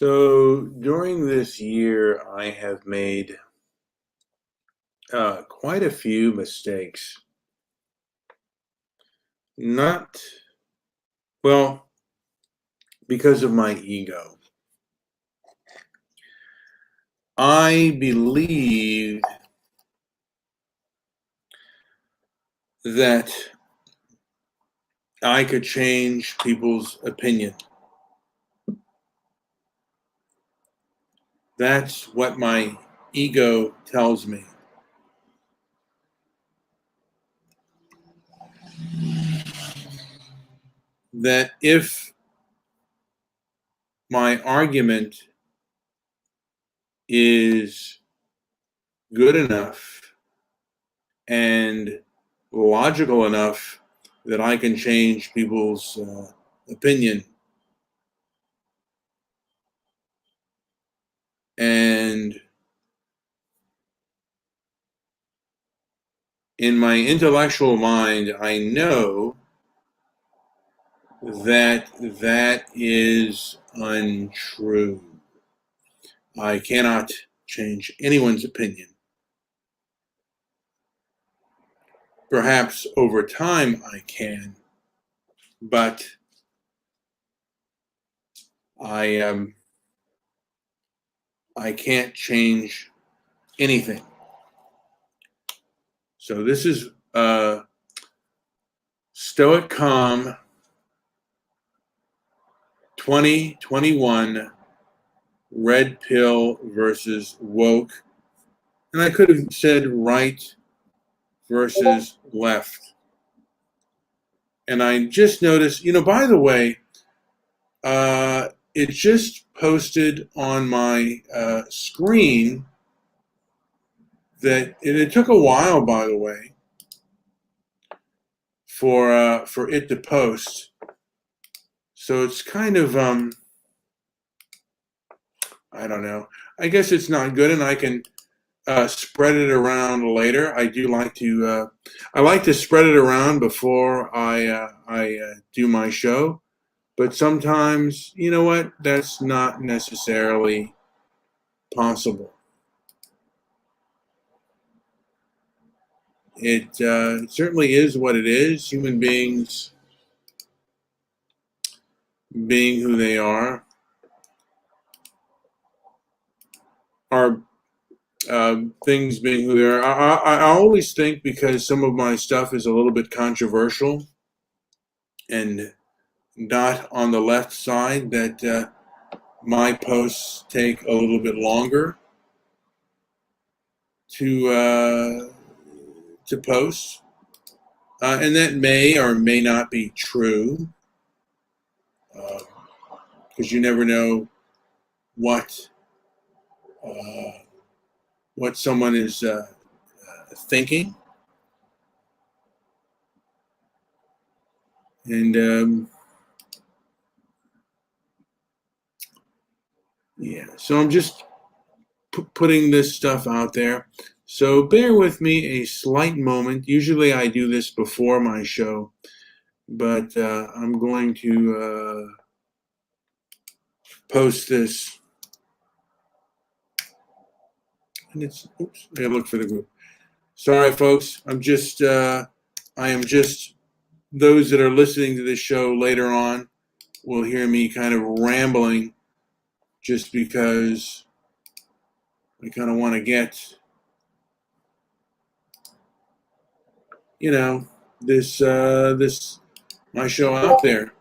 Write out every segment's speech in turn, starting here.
So during this year, I have made quite a few mistakes. Not, well, because of my ego. I believed that I could change people's opinion. That's what my ego tells me. That if my argument is good enough and logical enough that I can change people's opinion. And in my intellectual mind, I know that that is untrue. I cannot change anyone's opinion. Perhaps over time I can, but I I can't change anything. So this is Stoic Calm 2021 Red Pill versus Woke. And I could have said right versus left. And I just noticed, by the way, it just posted on my screen that it took a while, by the way, for it to post. So it's kind of I don't know. I guess it's not good, and I can spread it around later. I do like to I like to spread it around before I do my show. But sometimes, you know what? That's not necessarily possible. It certainly is what it is. Human beings being who they are things being who they are. I always think because some of my stuff is a little bit controversial and not on the left side that my posts take a little bit longer to post, and that may or may not be true, because you never know what uh, what someone is thinking, and yeah. So I'm just putting this stuff out there. So bear with me a slight moment. Usually I do this before my show, but I'm going to post this. And it's, oops, I gotta look for the group. Sorry, folks. I am just, those that are listening to this show later on will hear me kind of rambling just because I kind of want to get, this my show out there.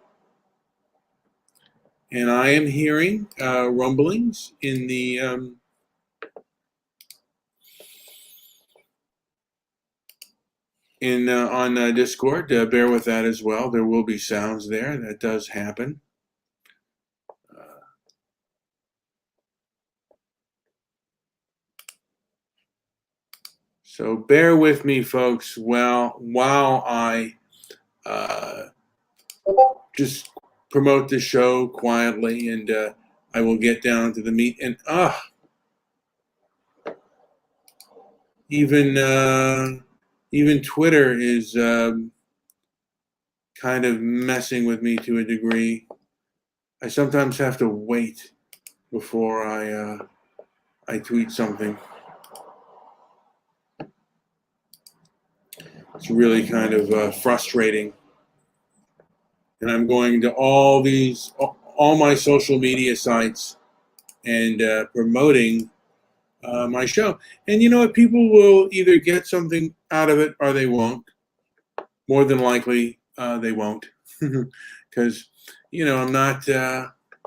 And I am hearing rumblings in the on Discord. Bear with that as well. There will be sounds there. That does happen. So bear with me, folks. While I just promote the show quietly, and I will get down to the meat. And even Twitter is kind of messing with me to a degree. I sometimes have to wait before I tweet something. It's really kind of frustrating. And I'm going to all my social media sites and promoting my show. And you know what? People will either get something out of it or they won't. More than likely, they won't, because I'm not.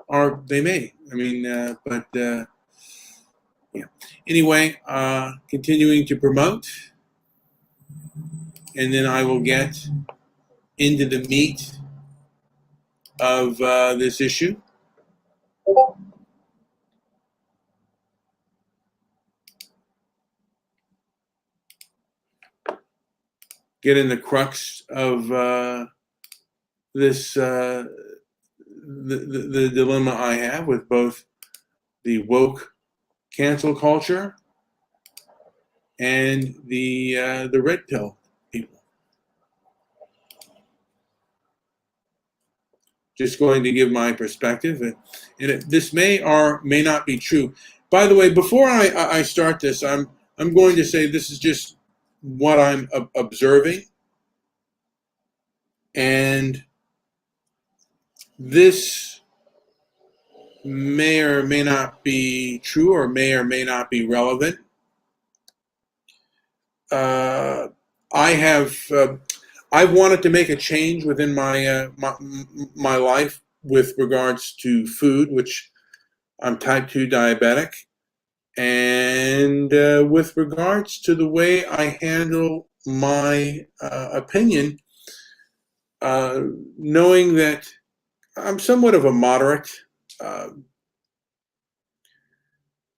Or they may. I mean, but yeah. Anyway, continuing to promote, and then I will get into the meat of this issue. Get in the crux of this the dilemma I have with both the woke cancel culture and the red pill people. Just going to give my perspective, and this may or may not be true. By the way, before I start this, I'm going to say this is just what I'm observing, and this may or may not be true, or may not be relevant. Uh, I have I've wanted to make a change within my life with regards to food, which I'm type 2 diabetic, and with regards to the way I handle my opinion, knowing that I'm somewhat of a moderate, uh,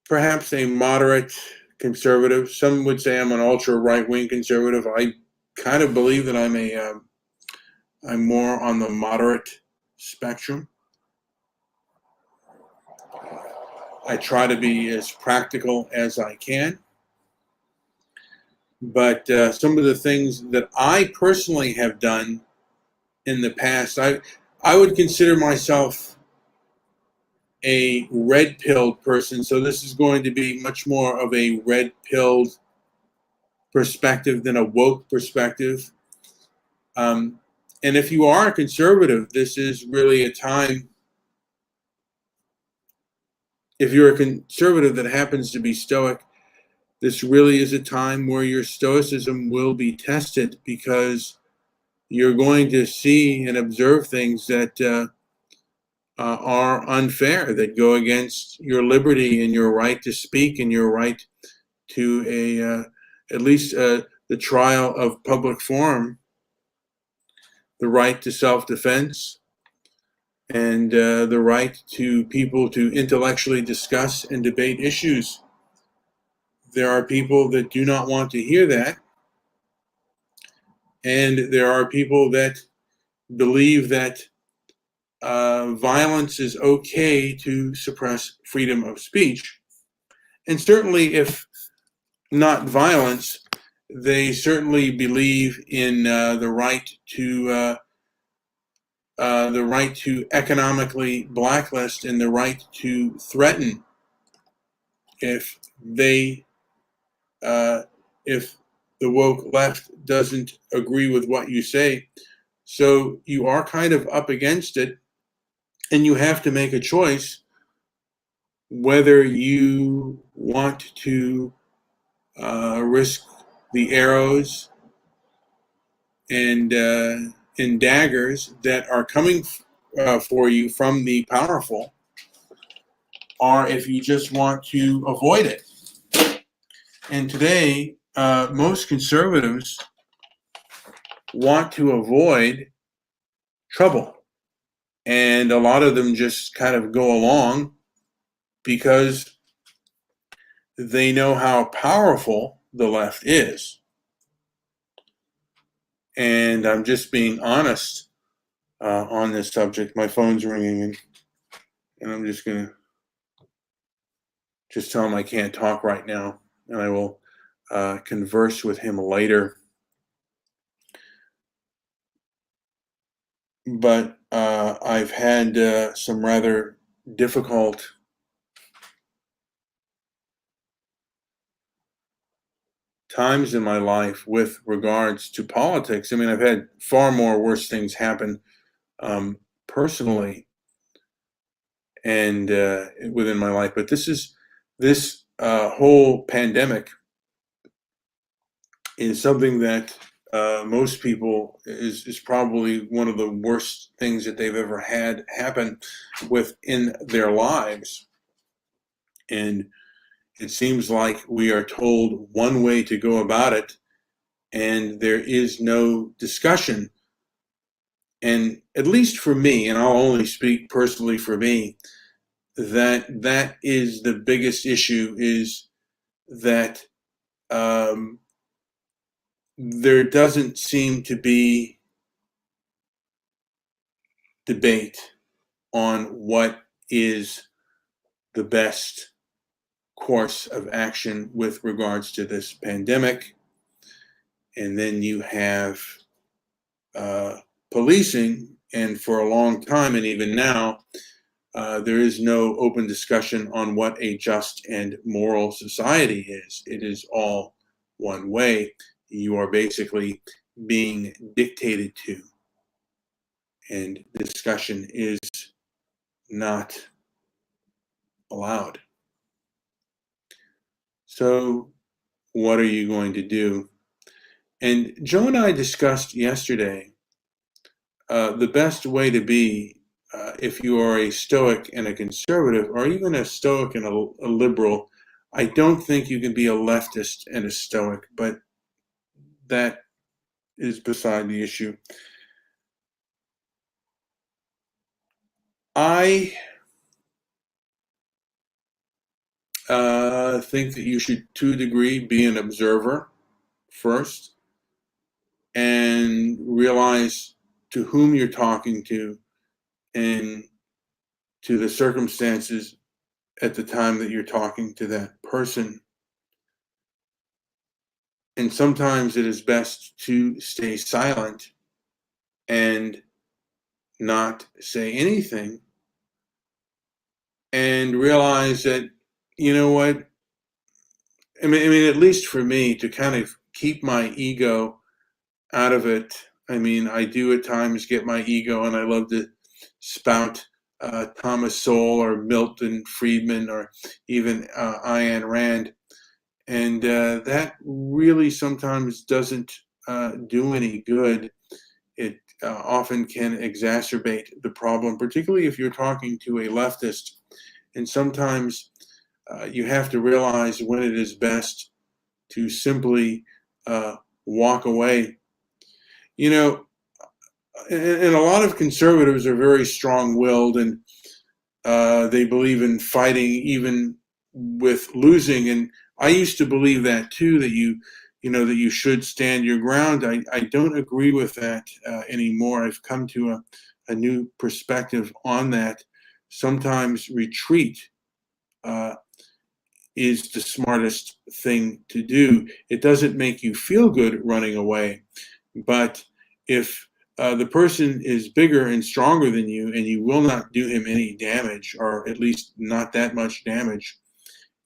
perhaps a moderate conservative. Some would say I'm an ultra right wing conservative. I kind of believe that I'm more on the moderate spectrum. I try to be as practical as I can. But some of the things that I personally have done in the past, I would consider myself a red pilled person. So this is going to be much more of a red pilled perspective than a woke perspective. And if you are a conservative, this is really a time. If you're a conservative that happens to be stoic, this really is a time where your stoicism will be tested, because you're going to see and observe things that are unfair, that go against your liberty and your right to speak and your right to at least the trial of public forum, the right to self-defense, and the right to people to intellectually discuss and debate issues. There are people that do not want to hear that, and there are people that believe that violence is okay to suppress freedom of speech. And certainly, if not violence, they certainly believe in the right to economically blacklist, and the right to threaten if they if the woke left doesn't agree with what you say. So you are kind of up against it, and you have to make a choice whether you want to risk the arrows and daggers that are coming for you from the powerful, or if you just want to avoid it. And today, most conservatives want to avoid trouble. And a lot of them just kind of go along because they know how powerful the left is. And I'm just being honest on this subject. My phone's ringing, and I'm just going to just tell him I can't talk right now, and I will converse with him later. But I've had some rather difficult times in my life with regards to politics. I mean, I've had far more worse things happen personally and within my life, but this whole pandemic is something that most people is probably one of the worst things that they've ever had happen within their lives. And it seems like we are told one way to go about it, and there is no discussion. And at least for me, and I'll only speak personally for me, that is the biggest issue, is that there doesn't seem to be debate on what is the best course of action with regards to this pandemic. And then you have policing, and for a long time, and even now, there is no open discussion on what a just and moral society is. It is all one way. You are basically being dictated to, and discussion is not allowed. So, what are you going to do? And Joe and I discussed yesterday the best way to be if you are a Stoic and a conservative, or even a Stoic and a liberal. I don't think you can be a leftist and a Stoic, but that is beside the issue. I think that you should, to a degree, be an observer first and realize to whom you're talking to and to the circumstances at the time that you're talking to that person. And sometimes it is best to stay silent and not say anything, and realize that, you know what, I mean, at least for me, to kind of keep my ego out of it. I mean, I do at times get my ego, and I love to spout Thomas Sowell or Milton Friedman or even Ayn Rand. And that really sometimes doesn't do any good. It often can exacerbate the problem, particularly if you're talking to a leftist. And sometimes you have to realize when it is best to simply walk away. You know, and a lot of conservatives are very strong-willed, and they believe in fighting even with losing. And I used to believe that too, that that you should stand your ground. I don't agree with that anymore. I've come to a new perspective on that. Sometimes retreat is the smartest thing to do. It doesn't make you feel good running away, but if the person is bigger and stronger than you, and you will not do him any damage, or at least not that much damage,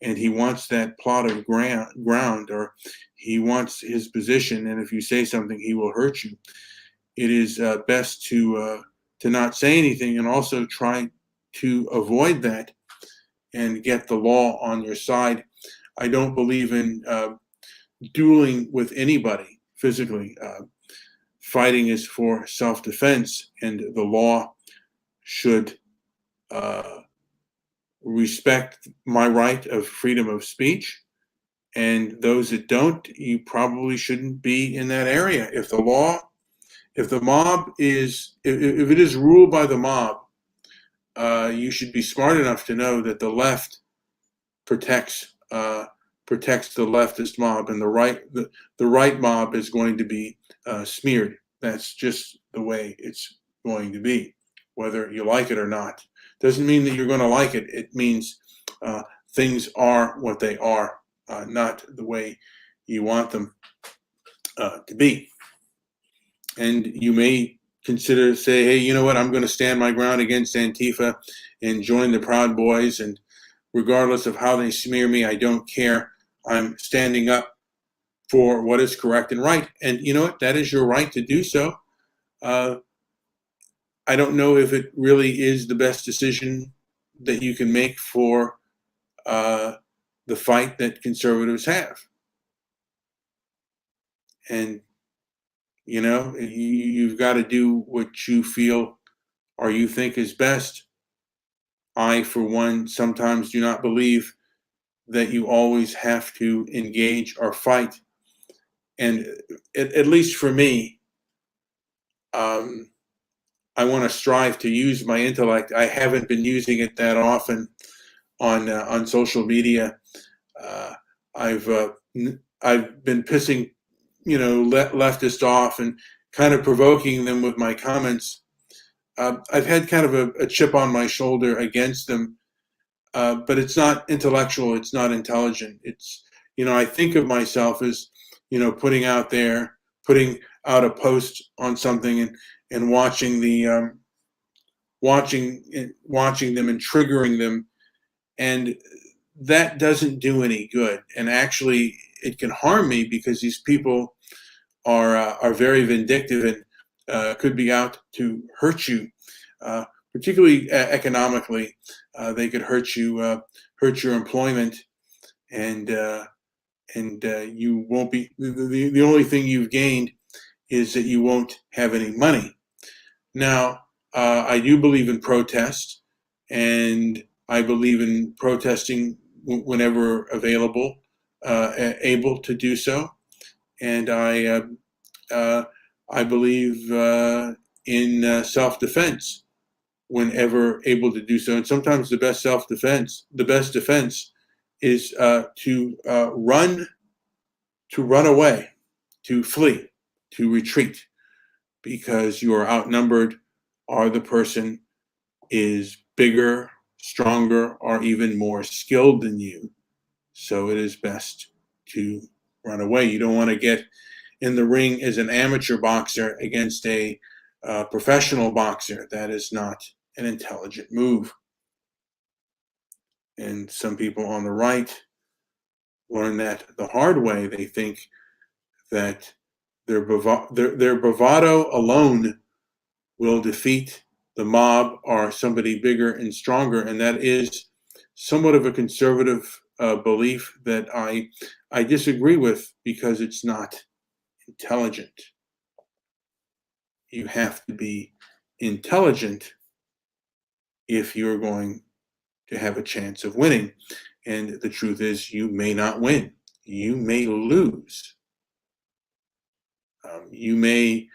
and he wants that plot of ground, or he wants his position, and if you say something, he will hurt you, it is best to not say anything, and also try to avoid that and get the law on your side. I don't believe in dueling with anybody physically. Fighting is for self-defense, and the law should respect my right of freedom of speech. And those that don't, you probably shouldn't be in that area. If the mob is, if it is ruled by the mob, you should be smart enough to know that the left protects the leftist mob, and the right mob is going to be smeared. That's just the way it's going to be, whether you like it or not. Doesn't mean that you're going to like it. It means things are what they are, not the way you want them to be. And you may say, hey, you know what, I'm going to stand my ground against Antifa and join the Proud Boys, and regardless of how they smear me, I don't care. I'm standing up for what is correct and right. And you know what? That is your right to do so. I don't know if it really is the best decision that you can make for the fight that conservatives have. And, you've got to do what you feel or you think is best. I, for one, sometimes do not believe that you always have to engage or fight. And at least for me, I want to strive to use my intellect. I haven't been using it that often on social media. Uh, I've I've been pissing leftists off and kind of provoking them with my comments. I've had kind of a chip on my shoulder against them, but it's not intellectual. It's not intelligent. It's I think of myself as putting out a post on something and watching watching them and triggering them, and that doesn't do any good. And actually, it can harm me because these people are very vindictive and could be out to hurt you, particularly economically. They could hurt hurt your employment, and you won't be. The only thing you've gained is that you won't have any money. Now, I do believe in protest, and I believe in protesting whenever available, able to do so. And I believe in self-defense whenever able to do so. And sometimes the best defense, is to run away, to flee, to retreat, because you are outnumbered, or the person is bigger, stronger, or even more skilled than you. So it is best to run away. You don't want to get in the ring as an amateur boxer against a professional boxer. That is not an intelligent move. And some people on the right learn that the hard way. They think that their bravado alone will defeat the mob or somebody bigger and stronger, and that is somewhat of a conservative belief that I disagree with, because it's not intelligent. You have to be intelligent if you're going to have a chance of winning. And the truth is, you may not win. You may lose. You may,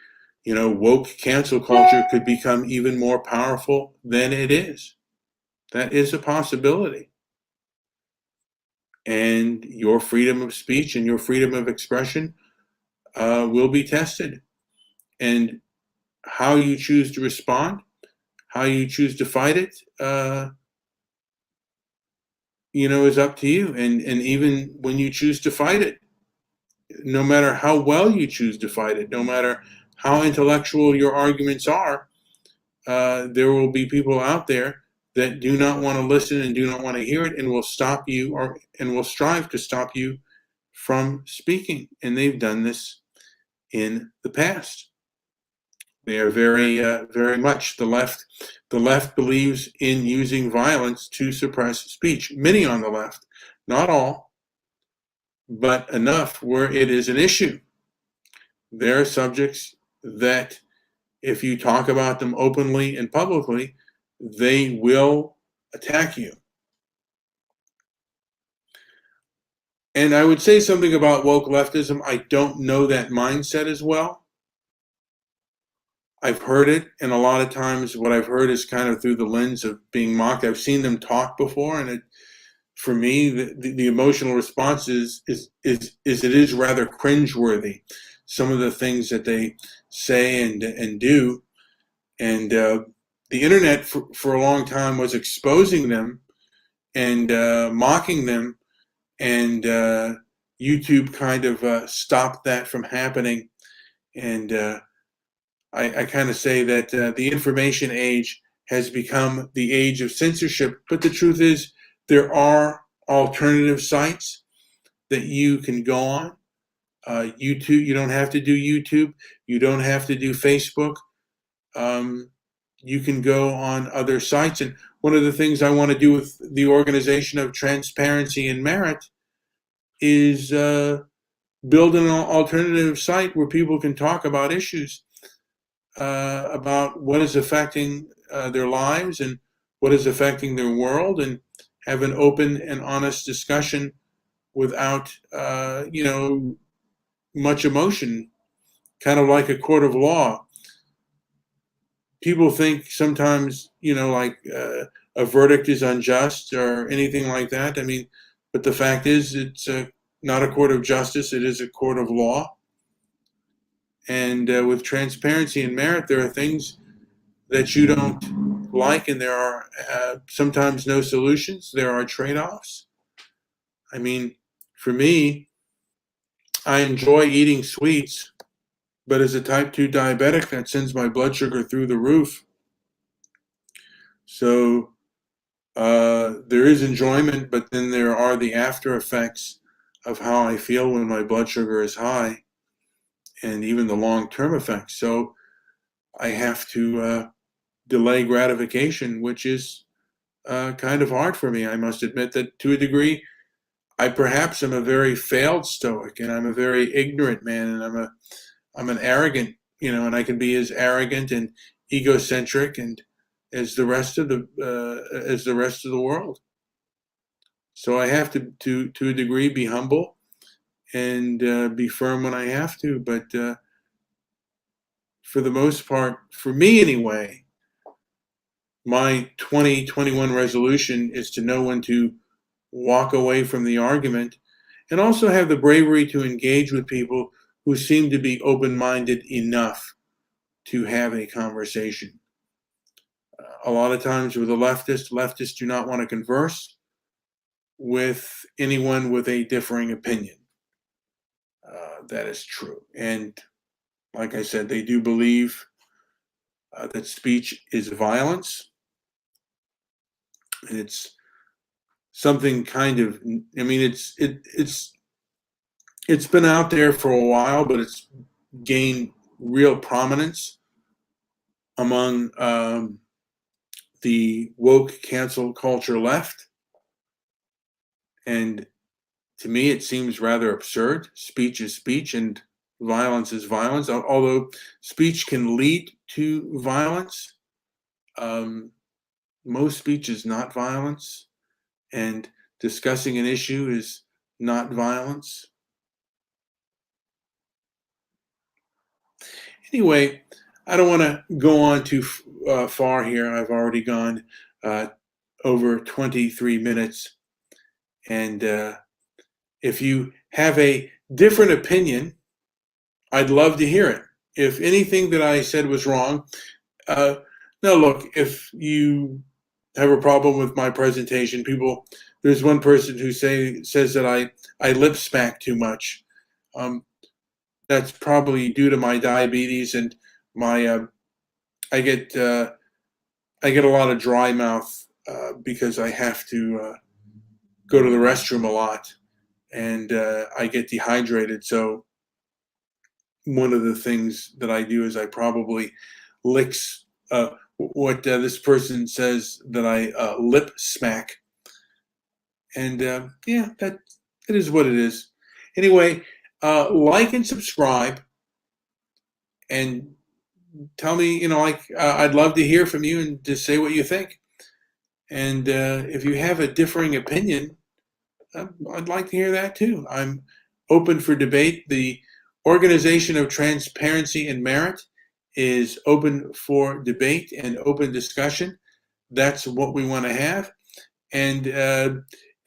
woke cancel culture could become even more powerful than it is. That is a possibility. And your freedom of speech and your freedom of expression will be tested. And how you choose to respond, how you choose to fight it, is up to you. And even when you choose to fight it, no matter how well you choose to fight it, no matter how intellectual your arguments are, there will be people out there that do not want to listen and do not want to hear it, and will stop you and will strive to stop you from speaking. And they've done this in the past. They are very much the left. The left believes in using violence to suppress speech. Many on the left, not all, but enough where it is an issue. There are subjects that, if you talk about them openly and publicly, they will attack you. And I would say something about woke leftism. I don't know that mindset as well. I've heard it, and a lot of times what I've heard is kind of through the lens of being mocked. I've seen them talk before, and for me, the emotional response is it is rather cringeworthy. Some of the things that they say and do, and the internet for a long time was exposing them and mocking them, and YouTube kind of stopped that from happening. And I kind of say that the information age has become the age of censorship, but the truth is there are alternative sites that you can go on. YouTube, you don't have to do YouTube. You don't have to do Facebook. Um, you can go on other sites. And one of the things I want to do with the Organization of Transparency and Merit is build an alternative site where people can talk about issues, about what is affecting their lives and what is affecting their world, and have an open and honest discussion without, much emotion, kind of like a court of law. People think sometimes, like a verdict is unjust or anything like that. I mean, but the fact is, it's not a court of justice, it is a court of law. And with transparency and merit, there are things that you don't like, and there are sometimes no solutions. There are trade offs. I mean, for me, I enjoy eating sweets, but as a type 2 diabetic, that sends my blood sugar through the roof. So there is enjoyment, but then there are the after effects of how I feel when my blood sugar is high, and even the long term effects. So I have to delay gratification, which is kind of hard for me. I must admit that to a degree, I perhaps am a very failed Stoic, and I'm a very ignorant man, and I'm an arrogant, and I can be as arrogant and egocentric and as the rest of the world. So I have to a degree, be humble and be firm when I have to. But for the most part, for me anyway, my 2021 resolution is to know when to walk away from the argument, and also have the bravery to engage with people who seem to be open-minded enough to have a conversation. A lot of times with the leftists do not want to converse with anyone with a differing opinion. That is true. And like I said, they do believe that speech is violence. And it's something kind of, I mean, it's been out there for a while, but it's gained real prominence among the woke cancel culture left. And to me, it seems rather absurd. Speech is speech and violence is violence. Although speech can lead to violence, most speech is not violence, and discussing an issue is not violence. Anyway, I don't want to go on too far here. I've already gone over 23 minutes. And if you have a different opinion, I'd love to hear it. If anything that I said was wrong, now look, if you have a problem with my presentation, there's one person who says that I lip smack too much. That's probably due to my diabetes and my I get a lot of dry mouth because I have to go to the restroom a lot, and I get dehydrated. So one of the things that I do is I probably licks what this person says that I lip smack, and yeah, that it is what it is. Anyway, like and subscribe, and tell me, I'd love to hear from you and to say what you think. And if you have a differing opinion, I'd like to hear that too. I'm open for debate. The Organization of Transparency and Merit is open for debate and open discussion. That's what we want to have. And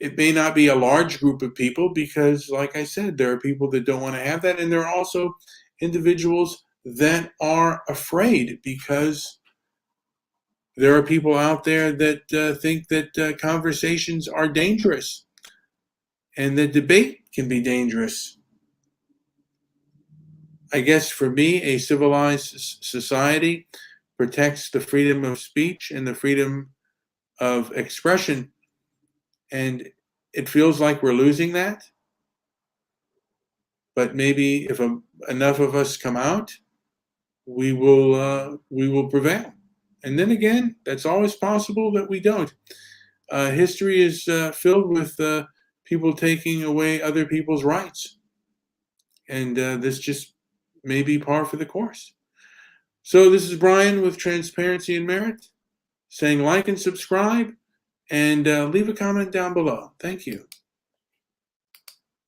it may not be a large group of people because, like I said, there are people that don't want to have that. And there are also individuals that are afraid because there are people out there that think that conversations are dangerous and that debate can be dangerous. I guess for me, a civilized society protects the freedom of speech and the freedom of expression. And it feels like we're losing that. but maybe if enough of us come out, we will prevail. And then again, that's always possible that we don't. History is filled with people taking away other people's rights, and this just may be par for the course. So this is Brian with Transparency and Merit, saying like and subscribe, and leave a comment down below. Thank you.